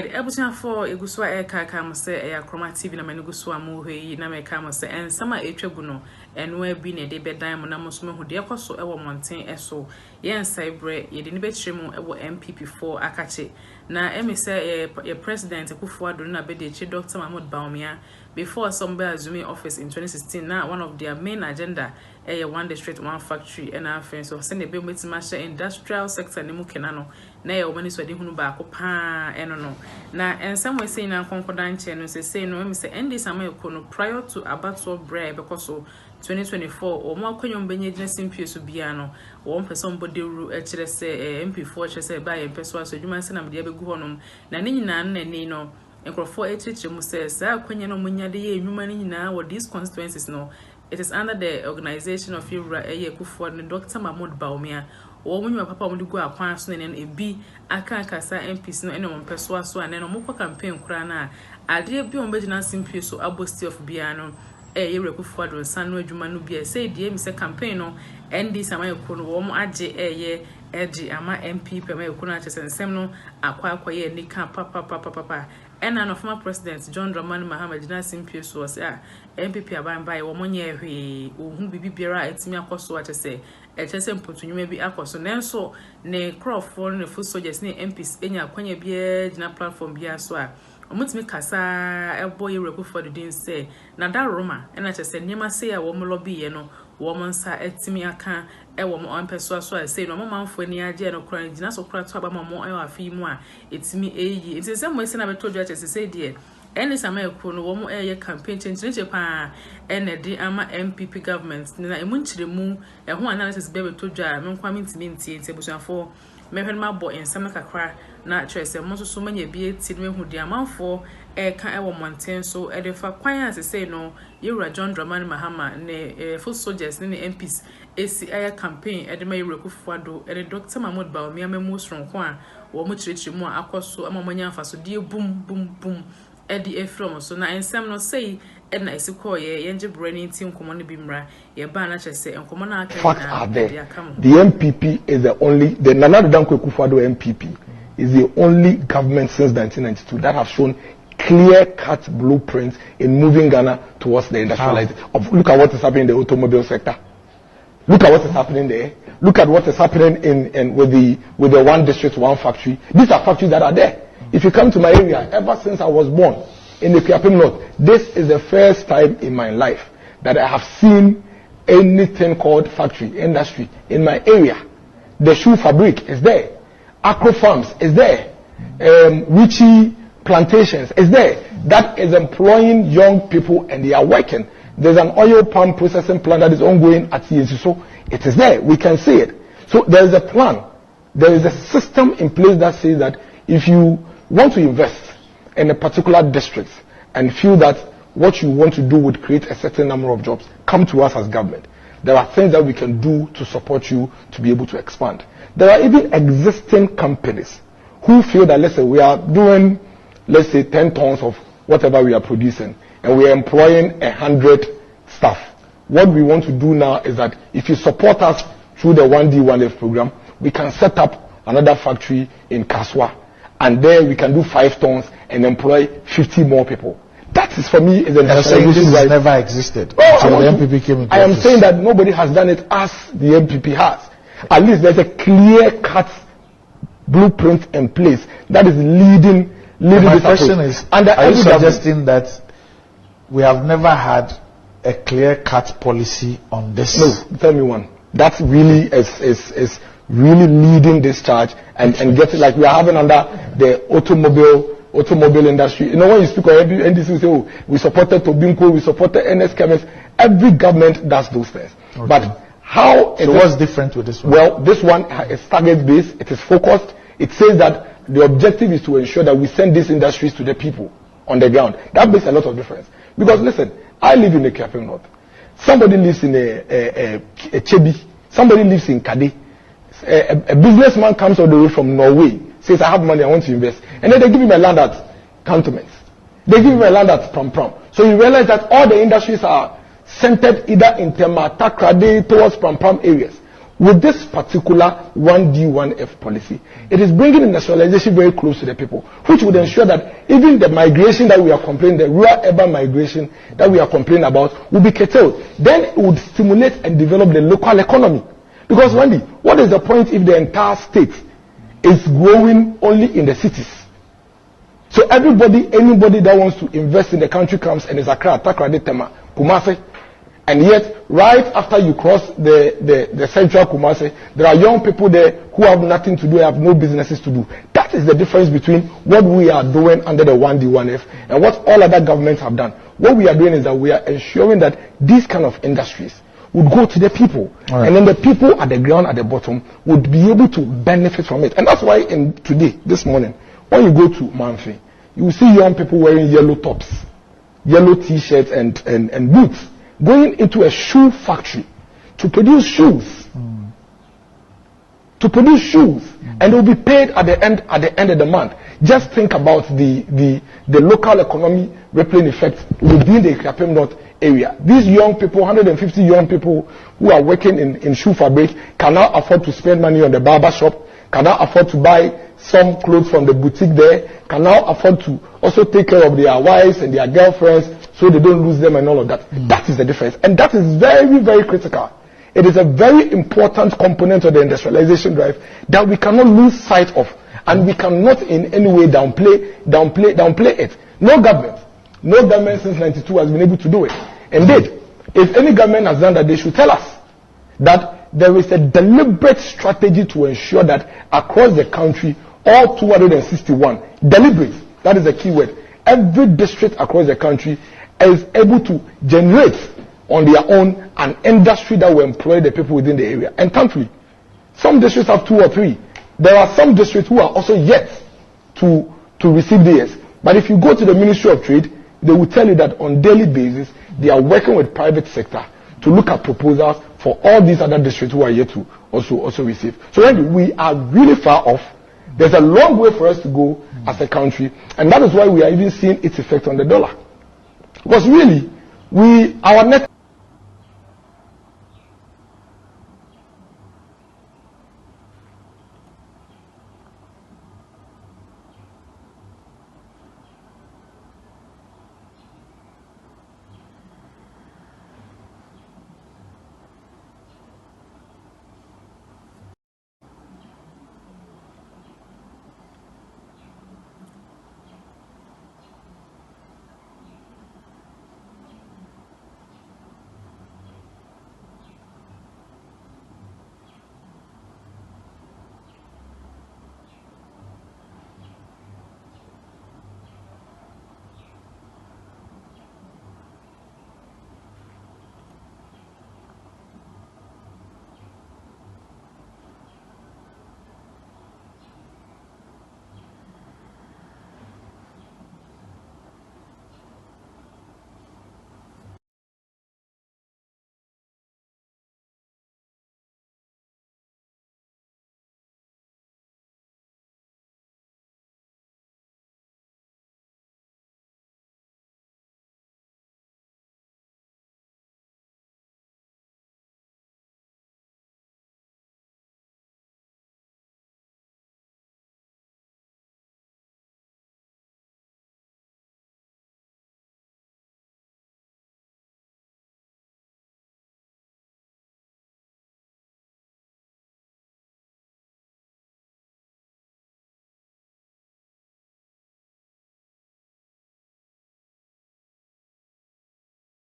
Alright, ebusia for eguswa eka kam say e akroma TV na maneguswa mu hwe na me kam say en sama etwagu no eno abi ne de bedan mo na mo so mehu de ekoso ewo monten eso yen cybre ye de ne betire mu ewo MPP4 akache na emi say ye president Akufo-Addo na be de chi Dr. Mahmoud Bawumia before somebody assuming office in 2016 now one of their main agenda one district one factory and afin so send the bill meeting industrial sector ne mu kenano na ye omani so de hunu ba ko pa eno no na and some way saying na concordant no say no me say NDC MPs prior to abattoir bread because so 2024 o mo akwanyom benye NDC MPs so bia no one person body ru e kire say MP4 kire say ba ye person so dwuma se na me de begu honom na ne nyina na ni no Ekrofo echiche mu say sa akwanya no munyade ye enwuma ni nyina wo these constituencies no it is under the organization of Akufo-Addo and Dr. Mahmoud Bawumia wo munwa papa mu digu akwan so ne ebi aka kasa MPs no ene mo peso so ane no mo campaign kura na ade bi on begina simple so abosti of bia no Akufo-Addo nsan no adwuma no bia say die mi say campaign no NDC MPs no wo mo age ama MP pema ekuna chesensem no akwa ye nika papa ena no former president John Dramani Mahama NDC MPs so say MPP aban bai wo monye hwe ohun bibi biara etimi akoso achese echese mpotunwuma bi akoso nenso ne crowdfo ne full soldiers ne MPs enya akwanya bia gina platform bia so a omutimi kasa ebo ye Akufo-Addo din say na da roma ena chese nyema say a wo lobby ye no wo monsa etimi aka wo mo ampeso so say no manfo ni age no kran gina so kra to aba mo afi mu a etimi eyi it is some say na beto dwa chese say die ene sama ekro no wo mo campaign chenche pa ene di ama MPP government na emu nchiremu ho analysis be beto dwa me nkwa mentimi ntie ntebusuafo mehwen ma bo ensam kakra na chese mo so manya bi eti no ehu di amanfo ka ewo monten so edefa kwan asese no yewura John Dramani Mahama ne full soldiers ne MPs esi campaign edema yewura Akufo-Addo ede Dr. Mahmoud Bawumia memu sronko a wo mo chirechiri mu akoso amamanya afaso die bum edi efrom so na ensam no sei na esiko ye yenje brani tin komo no bimra ye ba na chese enkomo na aka the MPP is the Nana Addo Akufo-Addo MPP is the only government since 1992 that have shown clear-cut blueprints in moving Ghana towards the industrialization. Look at what is happening in the automobile sector. Look at what is happening there. Look at what is happening with the one district, one factory. These are factories that are there. If you come to my area, ever since I was born in the Kiapim North, this is the first time in my life that I have seen anything called factory, industry in my area. The shoe fabric is there. Acro Farms is there. Richie Plantations is there. That is employing young people and they are working. There's an oil palm processing plant that is ongoing at CNC. So it is there. We can see it. So there is a plan. There is a system in place that says that if you want to invest in a particular district and feel that what you want to do would create a certain number of jobs, come to us as government. There are things that we can do to support you to be able to expand. There are even existing companies who feel that, let's say, we are doing, let's say, 10 tons of whatever we are producing, and we are employing 100 staff. What we want to do now is that if you support us through the 1D 1F program, we can set up another factory in Kaswa, and there we can do 5 tons and employ 50 more people. That is, for me, is a national issue. This has never existed. So the MPP came into office. Saying that nobody has done it as the MPP has. At least there's a clear-cut blueprint in place that is leading. My question is, are you suggesting that we have never had a clear-cut policy on this? No, tell me one. That really is really leading this charge and getting, like we are having under the automobile industry. You know, when you speak of NDC, you say, oh, we supported Tobinco, we supported NS Chemist. Every government does those things. Okay. But how? So what's different with this one? Well, this one is target-based. It is focused. It says that the objective is to ensure that we send these industries to the people on the ground. That makes a lot of difference. Because listen, I live in the Kiapim North. Somebody lives in a Chebi. Somebody lives in Kade. A businessman comes all the way from Norway, says, I have money, I want to invest. And then they give him a land at Cantonments. They give him a land at Prom. So you realize that all the industries are centered either in Tema, Takrade, towards Prom areas. with this particular 1D1F policy, it is bringing industrialization very close to the people, which would ensure that even the migration that we are complaining, the rural urban migration that we are complaining about, will be curtailed. Then it would stimulate and develop the local economy. Because Wendy, what is the point if the entire state is growing only in the cities? So anybody that wants to invest in the country comes and is Accra, Takra, Tema, Kumasi. And yet, right after you cross the central Kumasi, there are young people there who have nothing to do, have no businesses to do. That is the difference between what we are doing under the 1D1F and what all other governments have done. What we are doing is that we are ensuring that these kind of industries would go to the people. Right. And then the people at the ground, at the bottom, would be able to benefit from it. And that's why this morning, when you go to Manfi, you will see young people wearing yellow tops, yellow t-shirts and boots, going into a shoe factory to produce shoes. To produce shoes. And they will be paid at the end of the month. Just think about the local economy rippling effect within the Ikrapim North area. These young people, 150 young people who are working in shoe fabric, can now afford to spend money on the barber shop, can now afford to buy some clothes from the boutique there, can now afford to also take care of their wives and their girlfriends so they don't lose them and all of that. That is the difference. And that is very, very critical. It is a very important component of the industrialization drive that we cannot lose sight of, and we cannot in any way downplay it. No government since 92 has been able to do it. Indeed, if any government has done that, they should tell us that there is a deliberate strategy to ensure that across the country, all 261, deliberate, that is the key word, every district across the country is able to generate on their own an industry that will employ the people within the area. And thankfully, some districts have 2 or 3. There are some districts who are also yet to receive theirs. But if you go to the Ministry of Trade, they will tell you that on daily basis, they are working with private sector to look at proposals for all these other districts who are yet to also receive. So we are really far off. There's a long way for us to go as a country, and that is why we are even seeing its effect on the dollar. Because really, our net